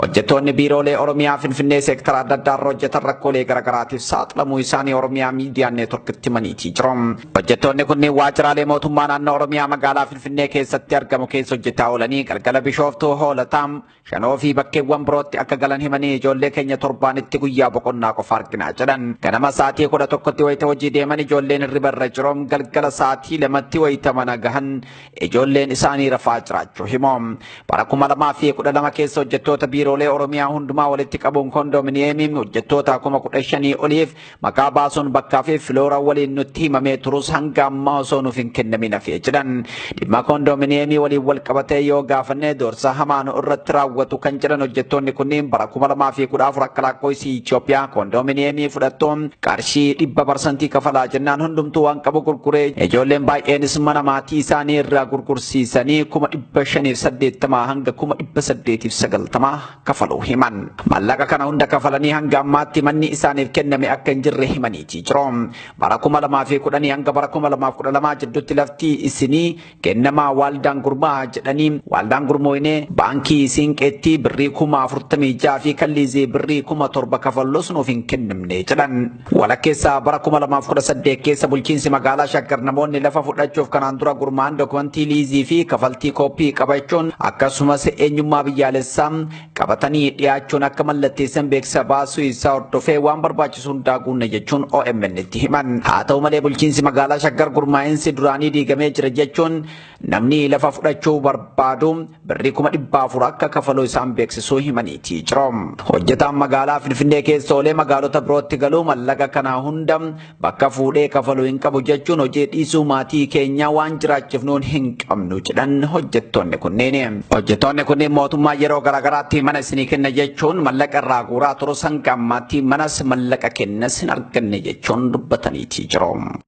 Hojjettoonni Biiroolee Oromiyaa Finfinnee seektara adda addaa hojjetan rakkoolee garaagaraatiif saaxilamuu isaanii Oromiyaa miidiyaa neetworkitti himaniitii jiru. Hojjettoonni kunneen waajjiraalee mootummaa naannoo Oromiyaa magaalaa Finfinnee keessatti argamu keessa hojjetaa oolanii galgala Bishooftuu Hoolataa Shanoo fi bakkeewwan birootti akka galan himanii ijoollee keenya torbaanitti guyyaa boqonnaa qofa arginaa jedhan. Ganama sa'aatii 11tti wayita hojii deeman ijoolleen hirriba irra jiru galgala sa'aatii 2tti wayita mana gahan ijoolleen isaanii rafaa jiraachuu himu. Bara 2012 keessa hojjettoota Biiroolee Oromiyaa hundumaa walitti qabuun Kondominiyeemii hojjettoota 15,000 oliif maqaa baasuun bakkaa fi filoora waliin nutti himamee turus hanga ammaa osoo nuuf hin kennamin hafee jedhan. Dhimma Kondominiyeemii waliin wal qabatee yoo gaafanne doorsa hamaan irratti raawwatu kan jedhan hojjettoonni kunneen bara 2014 akka lakkoofsa Itoophiyaa Kondominiyeemii fudhattuun qarshii 100% kafalaa jennaan hundumtuu waan qabu gurguree ijoolleen baay'eenis mana maatii isaanii irraa gurgursiisanii 580 hanga 890 kafaluu himan. Mallaqa kana hunda kafalanii hanga ammaatti manni isaaniif kenname akka hin jirre himaniitii jiru. Bara 2010 hanga bara 2012 jidduutti lafti isinii kennamaa waaldaan gurmaa jedhanii waaldaan gurmooyne baankii siinqeetti birrii 46,000 fi kalliizii birrii 7,000 kafalus nuuf hin kennamne jedhan. Walakkeessa bara 2018 keessa bulchiinsi magaalaa Shaggar namoonni lafa fudhachuuf kanaan dura gurmaan dokumentii liizii fi kafaltii kooppii qabachuun akkasumas eenyummaa biyyaalessaa qabatanii dhiyaachuun akka mallatteessan beeksisa baasuu isaa hordofee waan barbaachisu hundaa guunne jechuun OMN itti himan. Haa ta'u malee bulchiinsi magaalaa Shaggar gurmaa'insi duraanii diigamee jira jechuun namni lafa fudhachuu barbaadu birrii 400 akka kafaluu isaan beeksisuu himaniitii jiru. Hojjetaan magaalaa Finfinnee keessa oolee magaalota birootti galuu mallaqa kana hunda bakka fuudhee kafaluu hin qabu jechuun hojii dhiisuu maatii keenya waan jiraachifnuun hin qabnu jedhan hojjettoonni kunneen. Hojjettoonni kunneen mootummaa yeroo garaagaraatti mana isinii kenna jechuun mallaqa irraa guuraa turus hanga ammaatti manas mallaqa kennas hin arganne jechuun dubbataniitii jiru.